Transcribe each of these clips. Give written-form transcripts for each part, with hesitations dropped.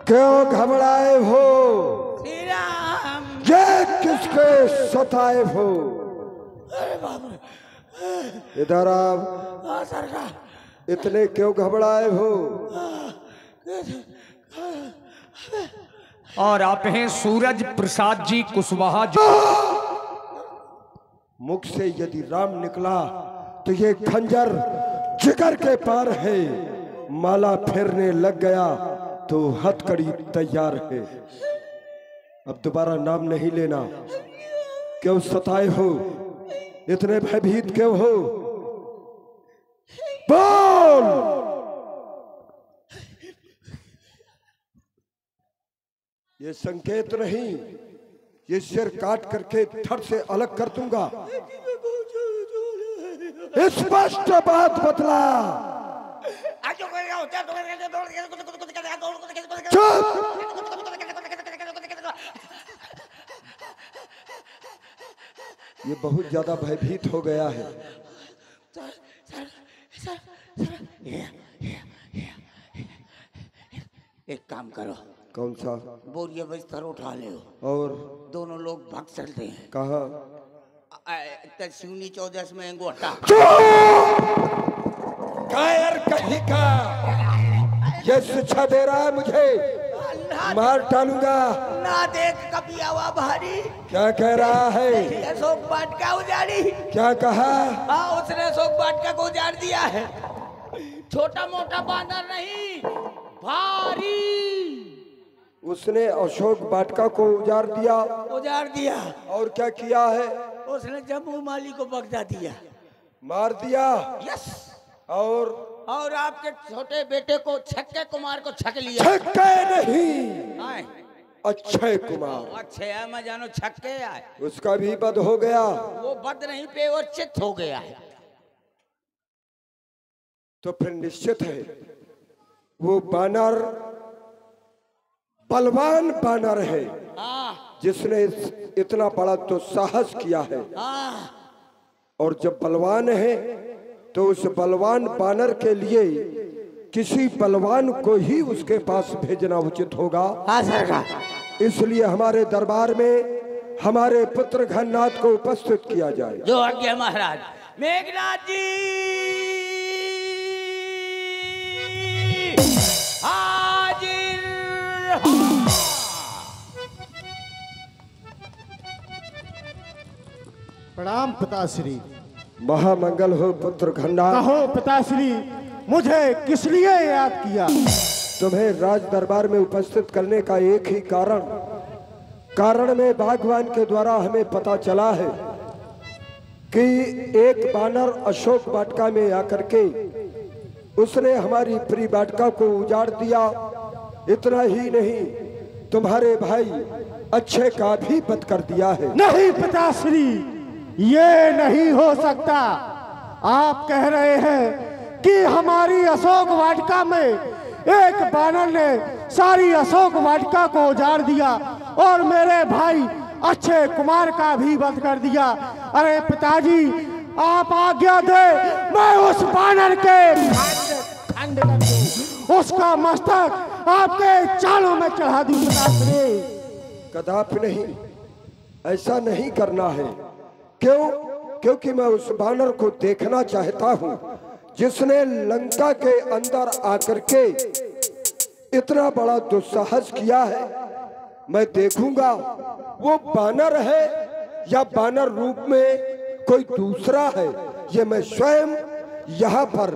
क्यों घबराए हो? श्री राम। ये किसके सताए हो? अरे बाप रे। इधर आप। सरकार। इतने क्यों घबराए हो? और आप हैं सूरज प्रसाद जी कुशवाहा। मुख से यदि राम निकला तो ये खंजर जिगर के पार है। माला फेरने लग गया तो हथकड़ी तैयार है। अब दोबारा नाम नहीं लेना। क्यों सताए हो? इतने भयभीत क्यों हो? बोल। ये संकेत नहीं, ये सिर काट करके धड़ से अलग कर दूंगा। स्पष्ट बात बतला। चुप। ये बहुत ज्यादा भयभीत हो गया है। एक काम करो। कौन सा? बोरिया बिस्तर उठा ले और दोनों लोग भाग चलते हैं। कहा? तस्यूनी 14 में गोटा। कायर कहीं का ये शिक्षा दे रहा है मुझे। मार डालूंगा। ना देख कभी आवा भारी। क्या कह रहा है? अशोक वाटिका उजाड़ी। क्या कहा? हाँ, उसने अशोक वाटिका को उजाड़ दिया है। छोटा मोटा बानर नहीं, भारी। उसने अशोक वाटिका को उजाड़ दिया। उजाड़ दिया। और क्या किया है? उसने जम्मू माली को बगदा दिया। मार दिया। यस। और आपके छोटे बेटे को छक्के कुमार को छक लिया। छक्के नहीं, अक्षय कुमार। अच्छे है, मैं जानो छक्के आए। उसका भी बद हो गया। वो बद नहीं पे और चित हो गया है। तो फिर निश्चित है वो बानर बलवान बानर है जिसने इतना बड़ा तो साहस किया है। और जब बलवान है तो उस बलवान बानर के लिए किसी बलवान को ही उसके पास भेजना उचित होगा। हाँ सरकार। इसलिए हमारे दरबार में हमारे पुत्र घननाथ को उपस्थित किया जाए। जो आज्ञा महाराज। मेघनाथ जी हाजिर। प्रणाम पिताश्री। महामंगल हो पुत्र घननाथ। कहो पिताश्री, मुझे किस लिए याद किया? तुम्हें राज दरबार में उपस्थित करने का एक ही कारण में भगवान के द्वारा हमें पता चला है कि एक बानर अशोक वाटिका में आकर के उसने हमारी प्रिय वाटिका को उजाड़ दिया। इतना ही नहीं, तुम्हारे भाई अच्छे का भी वध कर दिया है। नहीं पिताश्री, ये नहीं हो सकता। आप कह रहे हैं कि हमारी अशोक वाटिका में एक बानर ने सारी अशोक वाटिका को उजाड़ दिया और मेरे भाई अक्षय कुमार का भी वध कर दिया। अरे पिताजी, आप आज्ञा दे, मैं उस बानर के खंड कर दूं, उसका मस्तक आपके चालों में चढ़ा दूं पिताश्री। कदापि नहीं, ऐसा नहीं करना है। क्यों? क्योंकि मैं उस बानर को देखना चाहता हूं जिसने लंका के अंदर आकर के इतना बड़ा दुस्साहस किया है। मैं देखूंगा वो बानर है या बानर रूप में कोई दूसरा है। ये मैं स्वयं यहाँ पर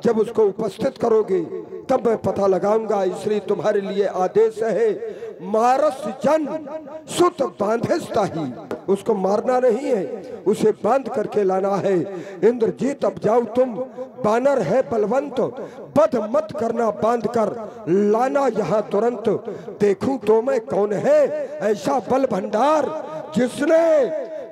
जब उसको उपस्थित करोगे तब मैं पता लगाऊंगा। इसलिए तुम्हारे लिए आदेश है, मारस जन सुत बांधेस्ता ही। उसको मारना नहीं है, उसे बांध करके लाना है। इंद्रजीत, अब जाओ तुम। बानर है बलवंत, बद मत करना, बांध कर लाना यहाँ तुरंत। देखूं तो मैं कौन है ऐसा बल भंडार जिसने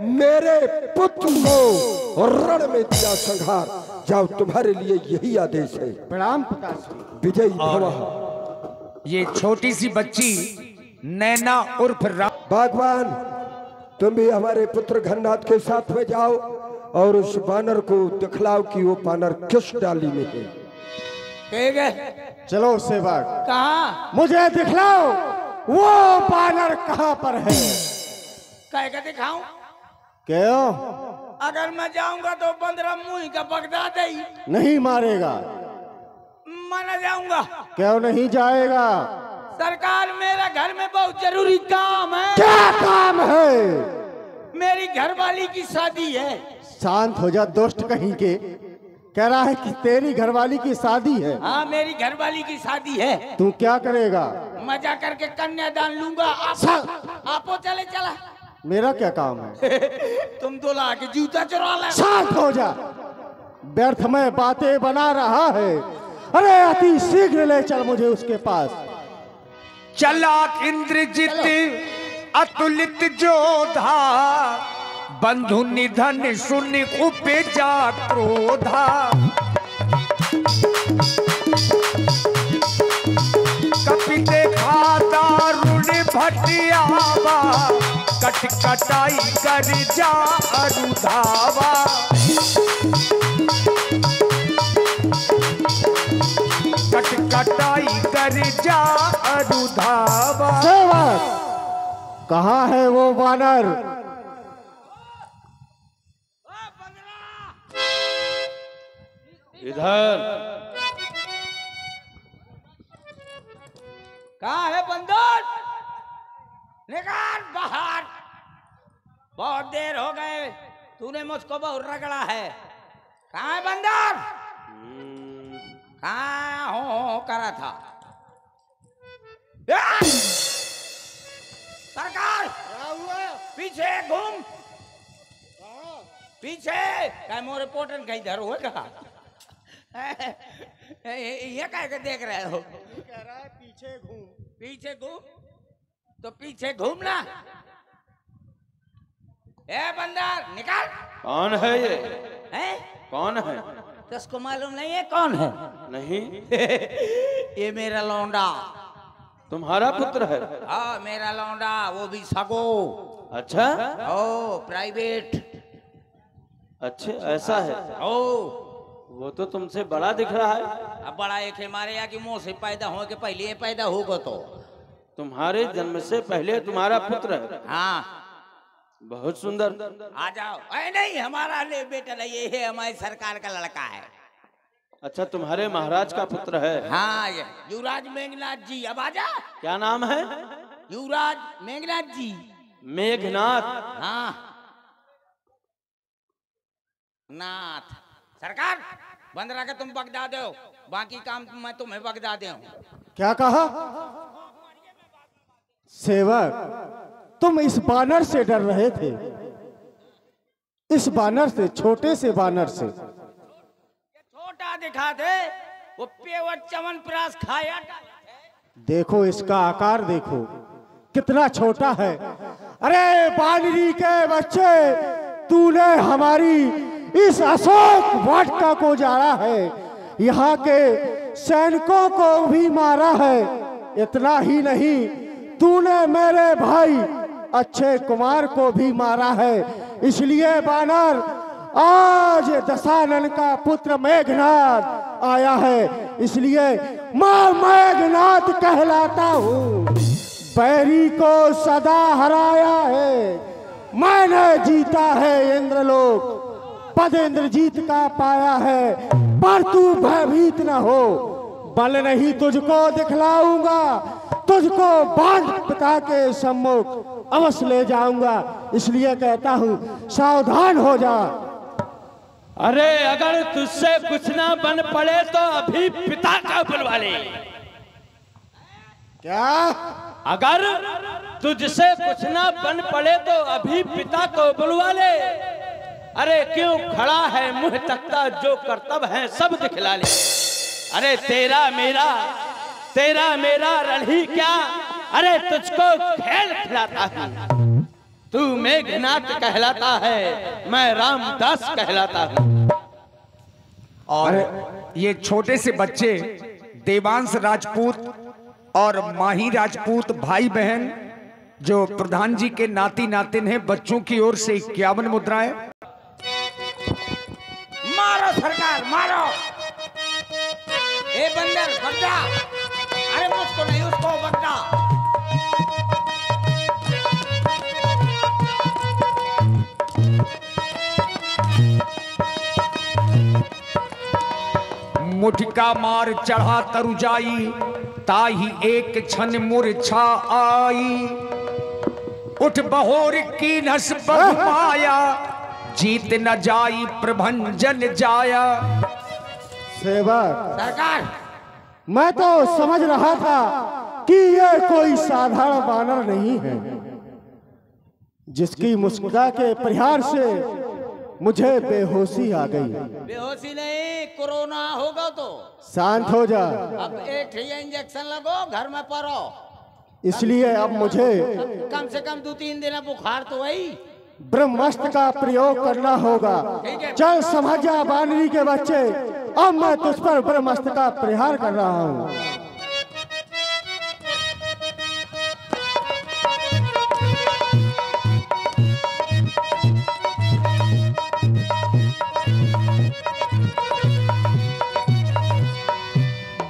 मेरे पुत्र को रण में दिया संहार। जाओ, तुम्हारे लिए यही आदेश है। प्रणाम पिताश्री। विजयी भव। ये छोटी सी बच्ची नैना उर्फ भगवान, तुम भी हमारे पुत्र घननाथ के साथ में जाओ और उस बानर को दिखलाओ कि वो बानर किस डाली में है। ठीक है, चलो उससे बात। कहाँ? मुझे दिखलाओ वो बानर कहाँ पर है। कह के दिखाऊं? क्यों? अगर मैं जाऊंगा तो 15 मुंह का पकड़ा दे। नहीं मारेगा। माना जाऊंगा। क्यों नहीं जाएगा? सरकार, मेरा घर में बहुत जरूरी काम है। क्या काम है? मेरी घरवाली की शादी है। शांत हो जा दुष्ट कहीं के। कह रहा है कि तेरी घरवाली की शादी है। हाँ, मेरी घरवाली की शादी है। तू क्या करेगा? मजा करके कन्यादान लूंगा। आपो चले चला। मेरा क्या काम है? तुम दूल्हा के जूता चुरा ले। शांत हो जा। व्यर्थ में बातें बना रहा है। अरे अति शीघ्र ले चल मुझे उसके पास। चलाक इंद्रजित अतुलित जोधा, बंधु निधन सुन उपजा क्रोधा। कपि देखा दारुण भटियावा, कट कटाई कर जा अरुधावा। कट कटाई कर जा अरुधावा। सेवक, कहाँ है वो वानर? इधर। कहाँ है बंदर? निकाल बाहर। बहुत देर हो गए, तूने मुझको बहुत रगड़ा है। कहाँ है बंदर? कहाँ हो करा था? सरकार, पीछे घूम। पीछे क्या मोरे पोटन कहीं धर हुए कहा? ये क्या देख रहे हो? कह रहा है पीछे घूम। पीछे घूम तो पीछे घूमना। ए बंदर, निकाल। कौन है ये? हैं? कौन है? तो उसको मालूम नहीं है कौन है? नहीं। ये मेरा लौंडा। तुम्हारा पुत्र है? हाँ, मेरा लौंडा, वो भी सगो। अच्छा। ओ प्राइवेट। अच्छा, ऐसा है? ओ वो तो तुमसे बड़ा दिख रहा है। अब बड़ा एक है मारे या कि मुंह से पैदा हो के पहले ये पैदा होगा तो। तुम्हारे जन्म से पहले तुम्हारा पुत्र है? हाँ। बहुत सुंदर। आ जाओ। अरे नहीं, हमारा ले बेटा नहीं, ये है हमारी सरकार का लड़का है। अच्छा, तुम्हारे महाराज का पुत्र है? हाँ, ये युवराज मेघनाथ जी। अब आजा। क्या नाम है? युवराज मेघनाथ जी। मेघनाथ? हाँ, नाथ। सरकार, बंदरा के तुम बगदा दो, बाकी काम मैं तुम्हें बगदा दे। क्या कहा? सेवक, तुम इस बानर से डर रहे थे? इस बानर से, छोटे से बानर से? छोटा दिखा दे, वो पेवर चमन प्रास खाया। देखो इसका आकार देखो, कितना छोटा है। अरे बानरी के बच्चे, तूने हमारी इस अशोक वाटिका को जाड़ा है, यहाँ के सैनिकों को भी मारा है। इतना ही नहीं, तूने मेरे भाई अक्षय कुमार को भी मारा है। इसलिए बानर, आज दशानन का पुत्र मेघनाथ आया है, इसलिए मैं मेघनाथ कहलाता हूँ। बैरी को सदा हराया है, मैंने जीता है इंद्रलोक, पद इंद्रजीत का पाया है। पर तू भयभीत न हो, बल नहीं तुझको दिखलाऊंगा, तुझको बांध पिता के सम्मुख अवश्य ले जाऊंगा। इसलिए कहता हूँ सावधान हो जा। अरे अगर तुझसे कुछ ना बन पड़े तो अभी पिता का बुलवा ले। क्या? अगर तुझसे कुछ ना बन पड़े तो अभी पिता को बुलवा ले। अरे क्यों खड़ा है मुंह तकता, जो कर्तव्य है सब दिखला ले। अरे तेरा मेरा रही क्या? अरे तुझको खेल खिलाता हूँ। तू मेघनाथ कहलाता है, मैं रामदास कहलाता हूँ। और ये छोटे से बच्चे देवांश राजपूत और माही राजपूत भाई बहन, जो प्रधान जी के नाती नातिन हैं, बच्चों की ओर से 51 मुद्राएं। मारो सरकार, मारो। ए बंदर बंदा, अरे मुझको नहीं उसको बंदा। मुठका मार चढ़ा तरुजाई, ताही एक क्षण मूर्छा आई। उठ बहोर की नस माया, जीत न जाई प्रभंजन जाया। सेवक सरकार, मैं तो समझ रहा था कि ये कोई साधारण बानर नहीं है, जिसकी मुस्कुरा के प्रहार से मुझे बेहोशी आ गई। बेहोशी नहीं, कोरोना होगा तो शांत हो जा। अब एक ही इंजेक्शन लगो, घर में पड़ो। इसलिए अब मुझे कम से कम 2-3 दिन बुखार तो वही। ब्रह्मास्त्र का प्रयोग करना होगा। ठीक है। चल समझ जा बानरी के बच्चे, अब मैं तुझ पर ब्रह्मास्त्र का प्रहार कर रहा हूँ।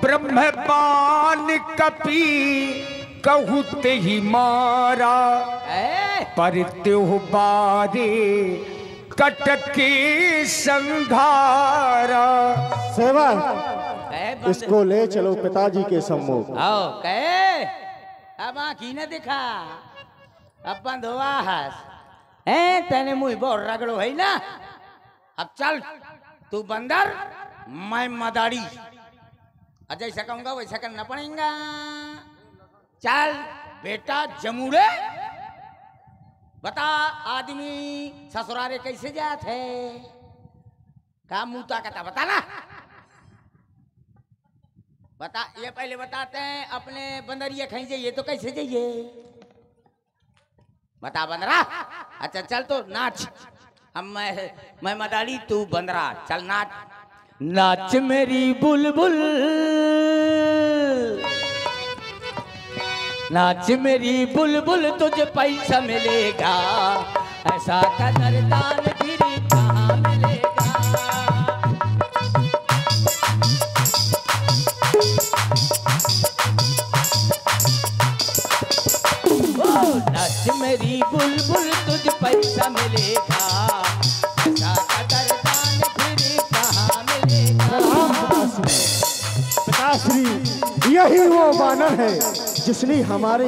ब्रह्मपान कपि कहूते ही मारा, पर त्यों बारे कटके संघारा। सेवक इसको ले चलो पिताजी के सम्मुख। आओ कहे, अब आँखी न दिखा, अब बंद हुआ हस। तेने मुँह बहुत रगड़ो है ना। अब चल, तू बंदर, मैं मदारी। जैसा कहूंगा वैसा करना पड़ेगा। चल बेटा जमूड़े, बता आदमी ससुरारे कैसे जात है? का मुँह कहता बता ना, बता। ये पहले बताते हैं अपने बंदरिया कहीं जाइए तो कैसे जाइए, बता बंदरा। अच्छा चल तो नाच। अब मैं मदारी, तू बंदरा, चल नाच। नाच मेरी बुलबुल, नाच मेरी बुलबुल, तुझे पैसा मिलेगा, ऐसा कदरदान फिर कहाँ मिलेगा। नाच मेरी बुलबुल, तुझे पैसा मिलेगा, ऐसा कदरदान फिर कहाँ मिलेगा। पिताश्री, यही वो बानर है जिसने हमारे